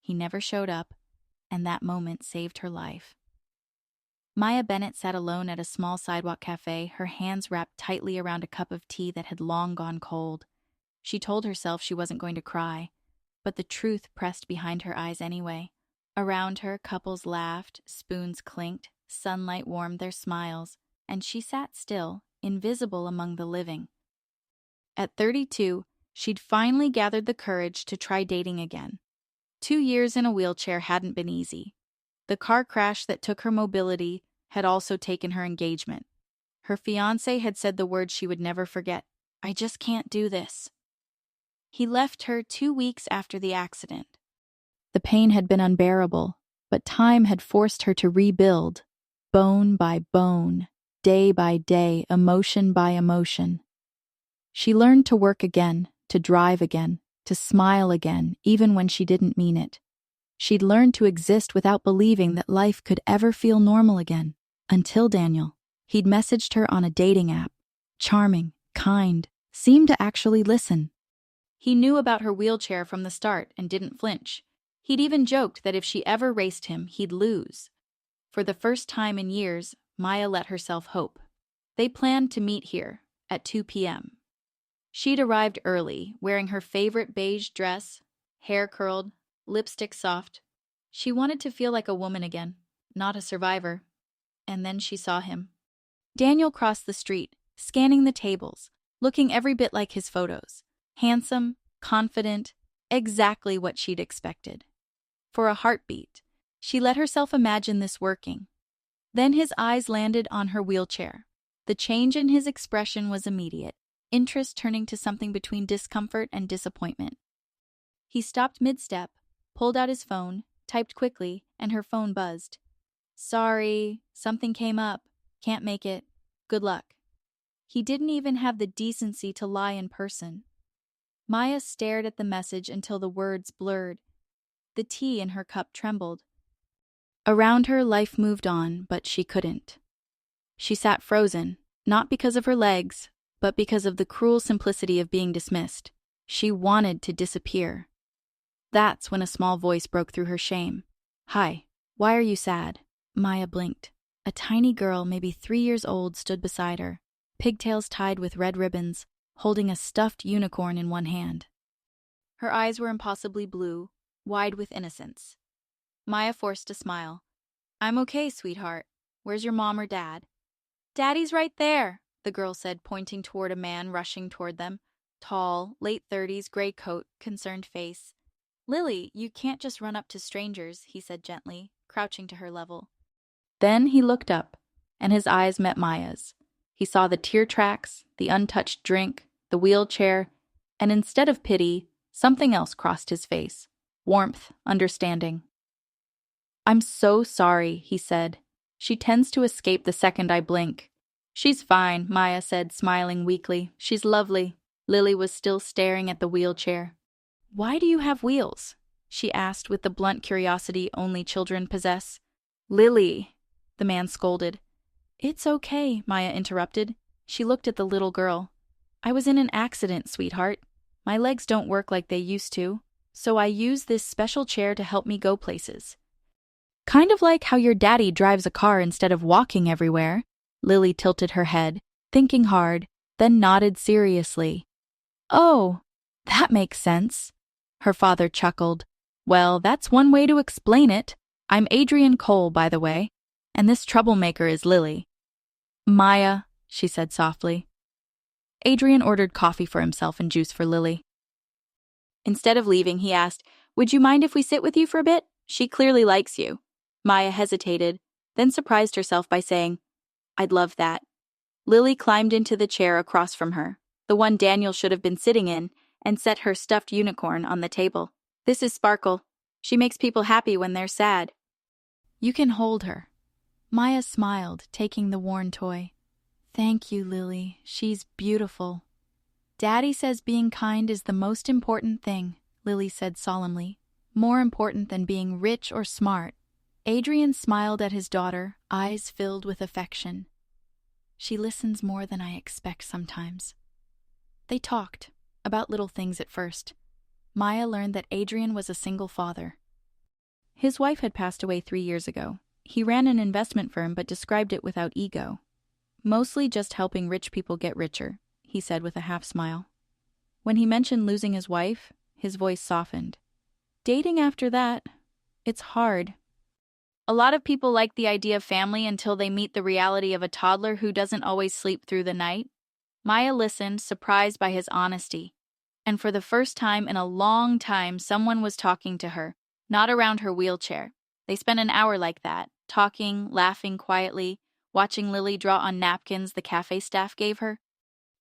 He never showed up, and that moment saved her life. Maya Bennett sat alone at a small sidewalk cafe, her hands wrapped tightly around a cup of tea that had long gone cold. She told herself she wasn't going to cry, but the truth pressed behind her eyes anyway. Around her, couples laughed, spoons clinked, sunlight warmed their smiles, and she sat still, invisible among the living. At 32, she'd finally gathered the courage to try dating again. 2 years in a wheelchair hadn't been easy. The car crash that took her mobility had also taken her engagement. Her fiancé had said the words she would never forget, "I just can't do this." He left her 2 weeks after the accident. The pain had been unbearable, but time had forced her to rebuild, bone by bone, day by day, emotion by emotion. She learned to work again, to drive again, to smile again, even when she didn't mean it. She'd learned to exist without believing that life could ever feel normal again. Until Daniel. He'd messaged her on a dating app. Charming, kind, seemed to actually listen. He knew about her wheelchair from the start and didn't flinch. He'd even joked that if she ever raced him, he'd lose. For the first time in years, Maya let herself hope. They planned to meet here at 2 p.m. She'd arrived early, wearing her favorite beige dress, hair curled, lipstick soft. She wanted to feel like a woman again, not a survivor. And then she saw him. Daniel crossed the street, scanning the tables, looking every bit like his photos. Handsome, confident, exactly what she'd expected. For a heartbeat, she let herself imagine this working. Then his eyes landed on her wheelchair. The change in his expression was immediate, interest turning to something between discomfort and disappointment. He stopped mid-step, pulled out his phone, typed quickly, and her phone buzzed. "Sorry, something came up. Can't make it. Good luck." He didn't even have the decency to lie in person. Maya stared at the message until the words blurred. The tea in her cup trembled. Around her, life moved on, but she couldn't. She sat frozen, not because of her legs, but because of the cruel simplicity of being dismissed. She wanted to disappear. That's when a small voice broke through her shame. "Hi, why are you sad?" Maya blinked. A tiny girl, maybe 3 years old, stood beside her, pigtails tied with red ribbons, holding a stuffed unicorn in one hand. Her eyes were impossibly blue, wide with innocence. Maya forced a smile. "I'm okay, sweetheart. Where's your mom or dad?" "Daddy's right there," the girl said, pointing toward a man rushing toward them. Tall, late 30s, gray coat, concerned face. "Lily, you can't just run up to strangers," he said gently, crouching to her level. Then he looked up, and his eyes met Maya's. He saw the tear tracks, the untouched drink, the wheelchair, and instead of pity, something else crossed his face. Warmth, understanding. "I'm so sorry," he said. "She tends to escape the second I blink." "She's fine," Maya said, smiling weakly. "She's lovely." Lily was still staring at the wheelchair. "Why do you have wheels?" she asked with the blunt curiosity only children possess. "Lily," the man scolded. "It's okay," Maya interrupted. She looked at the little girl. "I was in an accident, sweetheart. My legs don't work like they used to, so I use this special chair to help me go places." "Kind of like how your daddy drives a car instead of walking everywhere." Lily tilted her head, thinking hard, then nodded seriously. "Oh, that makes sense." Her father chuckled. "Well, that's one way to explain it. I'm Adrian Cole, by the way, and this troublemaker is Lily." "Maya," she said softly. Adrian ordered coffee for himself and juice for Lily. Instead of leaving, he asked, "Would you mind if we sit with you for a bit? She clearly likes you." Maya hesitated, then surprised herself by saying, "I'd love that." Lily climbed into the chair across from her, the one Daniel should have been sitting in, and set her stuffed unicorn on the table. "This is Sparkle. She makes people happy when they're sad." "You can hold her." Maya smiled, taking the worn toy. "Thank you, Lily. She's beautiful." "Daddy says being kind is the most important thing," Lily said solemnly. "More important than being rich or smart." Adrian smiled at his daughter, eyes filled with affection. "She listens more than I expect sometimes." They talked, about little things at first. Maya learned that Adrian was a single father. His wife had passed away 3 years ago. He ran an investment firm but described it without ego. Mostly just helping rich people get richer, he said with a half smile. When he mentioned losing his wife, his voice softened. Dating after that, it's hard. A lot of people like the idea of family until they meet the reality of a toddler who doesn't always sleep through the night. Maya listened, surprised by his honesty. And for the first time in a long time, someone was talking to her, not around her wheelchair. They spent an hour like that, talking, laughing quietly, watching Lily draw on napkins the cafe staff gave her.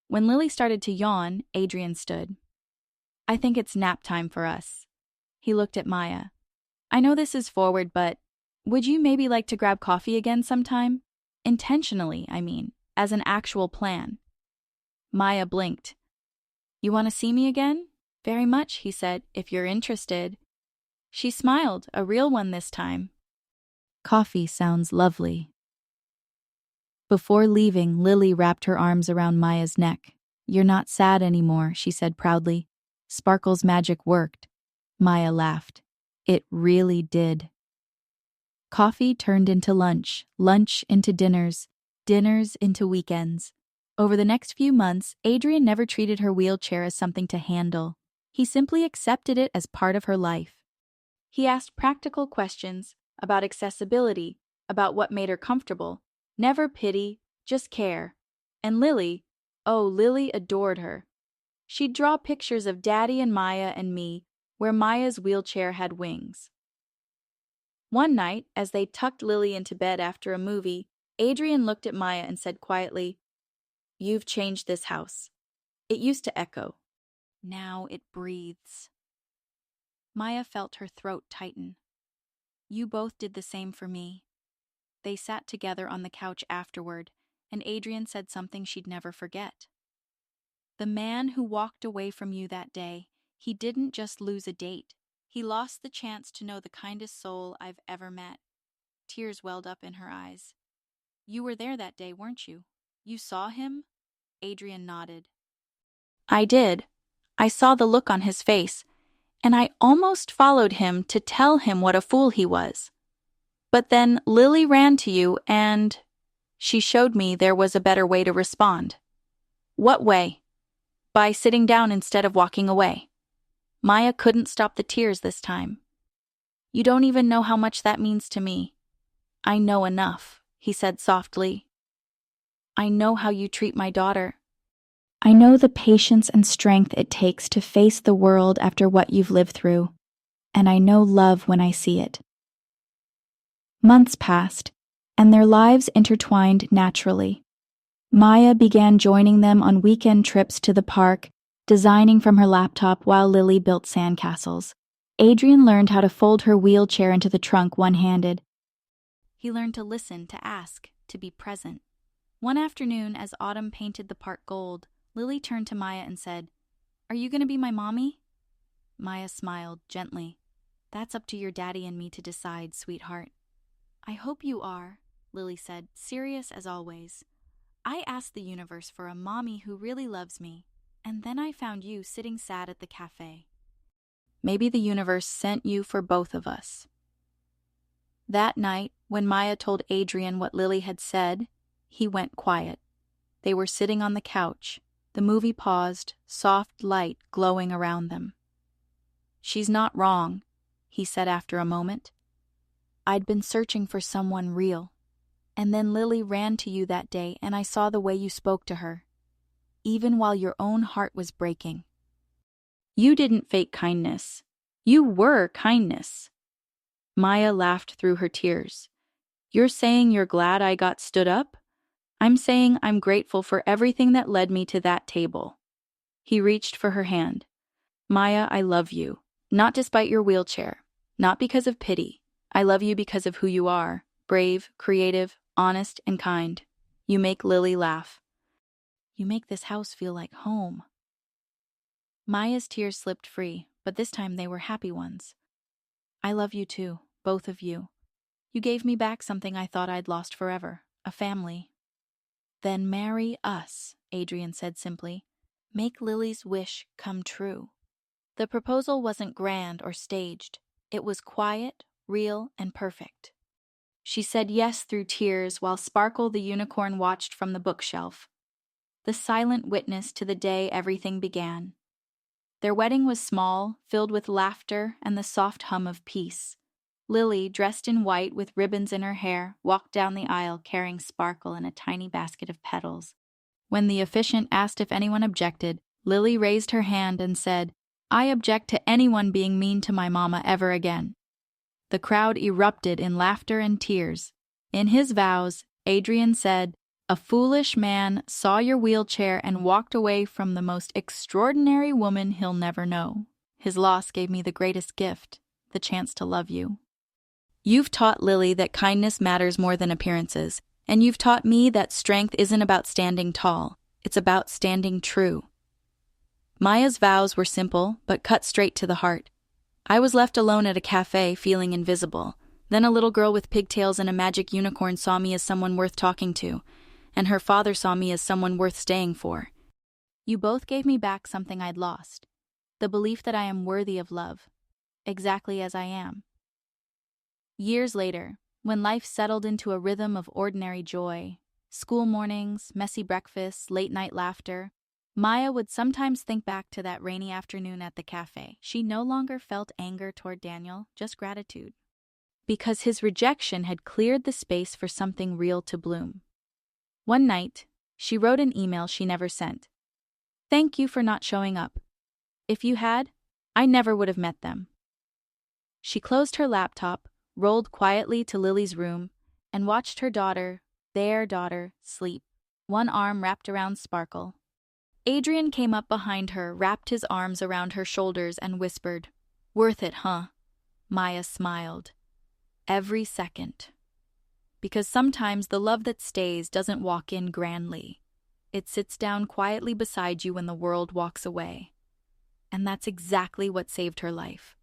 When Lily started to yawn, Adrian stood. I think it's nap time for us. He looked at Maya. I know this is forward, but would you maybe like to grab coffee again sometime? Intentionally, I mean, as an actual plan. Maya blinked. You want to see me again? Very much, he said, if you're interested. She smiled, a real one this time. Coffee sounds lovely. Before leaving, Lily wrapped her arms around Maya's neck. You're not sad anymore, she said proudly. Sparkle's magic worked. Maya laughed. It really did. Coffee turned into lunch, lunch into dinners, dinners into weekends. Over the next few months, Adrian never treated her wheelchair as something to handle. He simply accepted it as part of her life. He asked practical questions about accessibility, about what made her comfortable. Never pity, just care. And Lily, oh, Lily adored her. She'd draw pictures of Daddy and Maya and me, where Maya's wheelchair had wings. One night, as they tucked Lily into bed after a movie, Adrian looked at Maya and said quietly, You've changed this house. It used to echo. Now it breathes. Maya felt her throat tighten. You both did the same for me. They sat together on the couch afterward, and Adrian said something she'd never forget. The man who walked away from you that day, he didn't just lose a date. He lost the chance to know the kindest soul I've ever met. Tears welled up in her eyes. You were there that day, weren't you? You saw him? Adrian nodded. I did. I saw the look on his face, and I almost followed him to tell him what a fool he was. But then Lily ran to you and she showed me there was a better way to respond. What way? By sitting down instead of walking away. Maya couldn't stop the tears this time. You don't even know how much that means to me. I know enough, he said softly. I know how you treat my daughter. I know the patience and strength it takes to face the world after what you've lived through, and I know love when I see it. Months passed, and their lives intertwined naturally. Maya began joining them on weekend trips to the park, designing from her laptop while Lily built sandcastles. Adrian learned how to fold her wheelchair into the trunk one-handed. He learned to listen, to ask, to be present. One afternoon, as autumn painted the park gold, Lily turned to Maya and said, Are you going to be my mommy? Maya smiled gently. That's up to your daddy and me to decide, sweetheart. I hope you are, Lily said, serious as always. I asked the universe for a mommy who really loves me, and then I found you sitting sad at the cafe. Maybe the universe sent you for both of us. That night, when Maya told Adrian what Lily had said, he went quiet. They were sitting on the couch. The movie paused, soft light glowing around them. She's not wrong, he said after a moment. I'd been searching for someone real. And then Lily ran to you that day, and I saw the way you spoke to her, even while your own heart was breaking. You didn't fake kindness. You were kindness. Maya laughed through her tears. You're saying you're glad I got stood up? I'm saying I'm grateful for everything that led me to that table. He reached for her hand. Maya, I love you. Not despite your wheelchair. Not because of pity. I love you because of who you are. Brave, creative, honest, and kind. You make Lily laugh. You make this house feel like home. Maya's tears slipped free, but this time they were happy ones. I love you too, both of you. You gave me back something I thought I'd lost forever, a family. Then marry us, Adrian said simply. Make Lily's wish come true. The proposal wasn't grand or staged. It was quiet, real, and perfect. She said yes through tears while Sparkle the unicorn watched from the bookshelf, the silent witness to the day everything began. Their wedding was small, filled with laughter and the soft hum of peace. Lily, dressed in white with ribbons in her hair, walked down the aisle carrying Sparkle in a tiny basket of petals. When the officiant asked if anyone objected, Lily raised her hand and said, "I object to anyone being mean to my mama ever again." The crowd erupted in laughter and tears. In his vows, Adrian said, "A foolish man saw your wheelchair and walked away from the most extraordinary woman he'll never know. His loss gave me the greatest gift, the chance to love you. You've taught Lily that kindness matters more than appearances, and you've taught me that strength isn't about standing tall, it's about standing true." Maya's vows were simple, but cut straight to the heart. I was left alone at a cafe, feeling invisible. Then a little girl with pigtails and a magic unicorn saw me as someone worth talking to, and her father saw me as someone worth staying for. You both gave me back something I'd lost, the belief that I am worthy of love, exactly as I am. Years later, when life settled into a rhythm of ordinary joy, school mornings, messy breakfasts, late-night laughter, Maya would sometimes think back to that rainy afternoon at the cafe. She no longer felt anger toward Daniel, just gratitude. Because his rejection had cleared the space for something real to bloom. One night, she wrote an email she never sent. "Thank you for not showing up. If you had, I never would have met them." She closed her laptop, rolled quietly to Lily's room, and watched her daughter, their daughter, sleep, one arm wrapped around Sparkle. Adrian came up behind her, wrapped his arms around her shoulders, and whispered, "Worth it, huh?" Maya smiled. "Every second. Because sometimes the love that stays doesn't walk in grandly. It sits down quietly beside you when the world walks away." And that's exactly what saved her life.